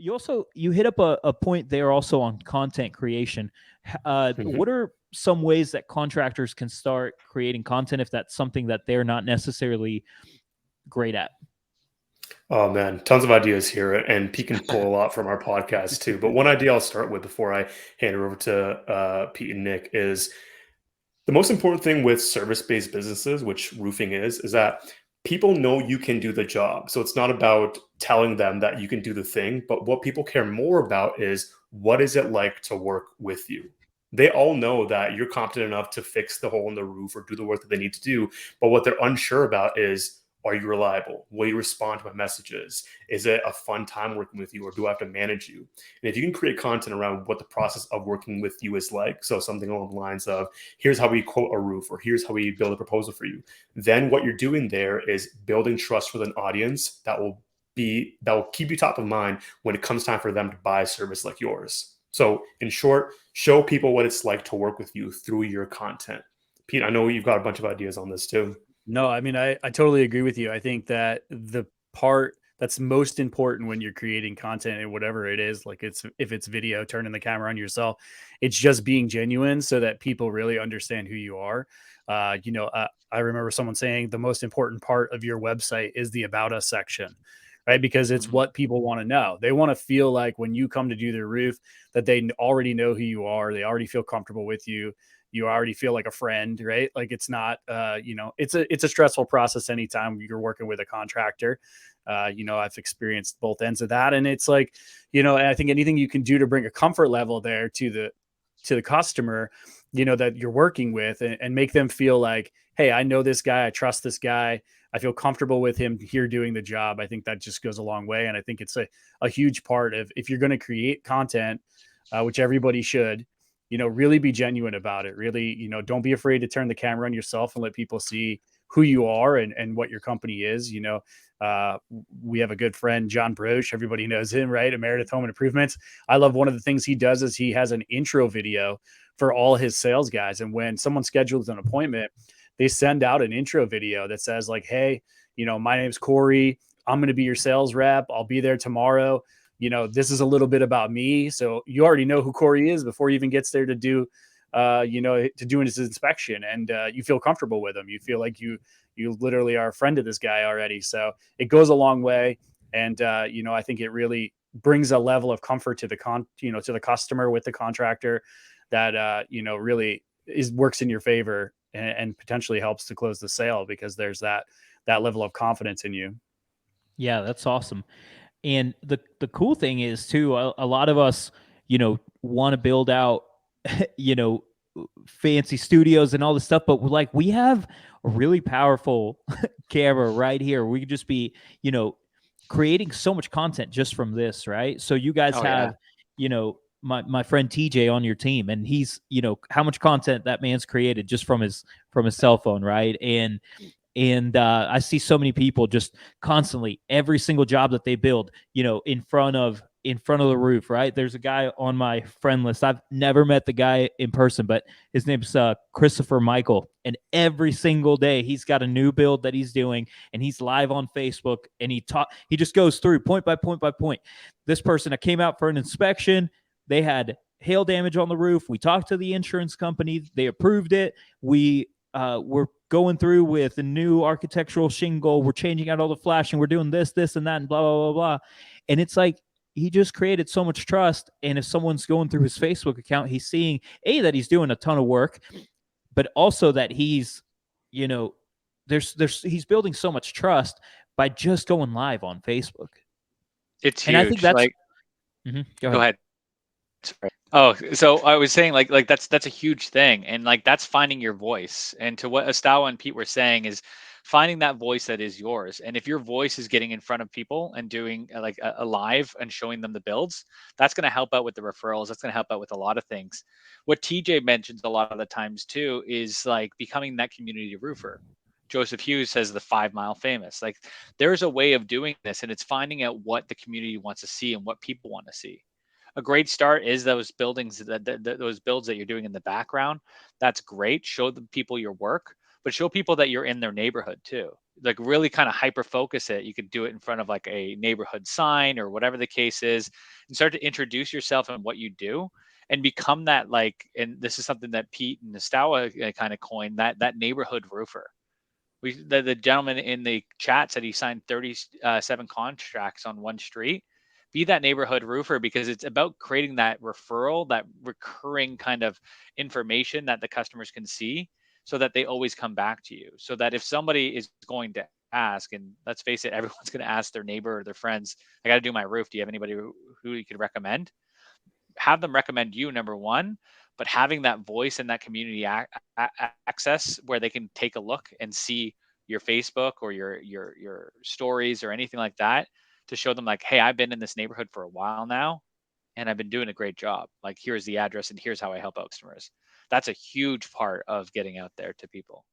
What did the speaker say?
you hit up a point there also on content creation. Mhm. What are some ways that contractors can start creating content if that's something that they're not necessarily great at? Oh man, tons of ideas here, and Pete can pull a lot from our podcast too. But one idea I'll start with before I hand it over to Pete and Nick is the most important thing with service-based businesses, which roofing is that people know you can do the job. So it's not about telling them that you can do the thing, but what people care more about is what is it like to work with you. They all know that you're competent enough to fix the hole in the roof or do the work that they need to do, but what they're unsure about is, are you reliable? Will you respond to my messages? Is it a fun time working with you, or do I have to manage you? And if you can create content around what the process of working with you is like, so something along the lines of, here's how we quote a roof, or here's how we build a proposal for you, then what you're doing there is building trust with an audience that will keep you top of mind when it comes time for them to buy a service like yours. So in short, show people what it's like to work with you through your content. Pete, I know you've got a bunch of ideas on this too. No, I mean, I totally agree with you. I think that the part that's most important when you're creating content and whatever it is, like if it's video, turning the camera on yourself, it's just being genuine so that people really understand who you are. I remember someone saying the most important part of your website is the about us section, right? Because it's Mhm. what people want to know. They want to feel like when you come to do their roof that they already know who you are. They already feel comfortable with you. You already feel like a friend, right? Like it's not, it's a stressful process anytime you're working with a contractor. I've experienced both ends of that, and it's like, and I think anything you can do to bring a comfort level there to the customer, that you're working with, and make them feel like, hey, I know this guy, I trust this guy, I feel comfortable with him here doing the job. I think that just goes a long way, and I think it's a huge part of if you're going to create content, which everybody should, really be genuine about it. Really, don't be afraid to turn the camera on yourself and let people see who you are and what your company is. We have a good friend, John Broche. Everybody knows him, right? Emeritus Home and Improvements. I love one of the things he does is he has an intro video for all his sales guys. And when someone schedules an appointment, they send out an intro video that says like, hey, my name's Corey. I'm going to be your sales rep. I'll be there tomorrow. This is a little bit about me. So you already know who Corey is before he even gets there to do, to doing his inspection, and you feel comfortable with him. You feel like you literally are a friend of this guy already. So it goes a long way. And, I think it really brings a level of comfort to to the customer with the contractor that, really works in your favor, and potentially helps to close the sale because there's that level of confidence in you. Yeah, that's awesome. And the cool thing is too, a lot of us, want to build out, you know, fancy studios and all this stuff, but like we have a really powerful camera right here. We could just be, creating so much content just from this, right? So you guys Oh yeah. have, my friend TJ on your team, and he's, how much content that man's created just from his cell phone, right? And I see so many people just constantly every single job that they build, in front of the roof, right? There's a guy on my friend list. I've never met the guy in person, but his name's Christopher Michael, and every single day he's got a new build that he's doing, and he's live on Facebook, and he just goes through point by point by point. This person that came out for an inspection, they had hail damage on the roof. We talked to the insurance company, they approved it. We're going through with a new architectural shingle. We're changing out all the flashing. We're doing this, and that, and blah, blah, blah, blah. And it's like he just created so much trust. And if someone's going through his Facebook account, he's seeing that he's doing a ton of work, but also that he's, you know, he's building so much trust by just going live on Facebook. It's And I think huge. that's Like, go go ahead. ahead. Sorry. Oh, so I was saying like that's a huge thing, and like that's finding your voice. And to what Astawa and Pete were saying is finding that voice that is yours. And if your voice is getting in front of people and doing like a live and showing them the builds, that's going to help out with the referrals. That's going to help out with a lot of things. What TJ mentions a lot of the times too is like becoming that community roofer. Joseph Hughes says the 5 mile famous. Like there's a way of doing this, and it's finding out what the community wants to see and what people want to see. A great start is those buildings those builds that you're doing in the background. That's great. Show the people your work, but show people that you're in their neighborhood too. like really kind of hyper focus it. You could do it in front of like a neighborhood sign or whatever the case is, and start to introduce yourself and what you do, and become that, like, and this is something that Pete and Astawa kind of coined, that neighborhood roofer. The gentleman in the chat said he signed 37 contracts on one street. Be that neighborhood roofer, because it's about creating that referral, that recurring kind of information that the customers can see, so that they always come back to you. So that if somebody is going to ask, and let's face it, everyone's going to ask their neighbor or their friends, I got to do my roof. Do you have anybody who you could recommend? Have them recommend you, number one, but having that voice and that community access where they can take a look and see your Facebook or your stories or anything like that, to show them like, hey, I've been in this neighborhood for a while now and I've been doing a great job. Like, here's the address and here's how I help out customers. That's a huge part of getting out there to people.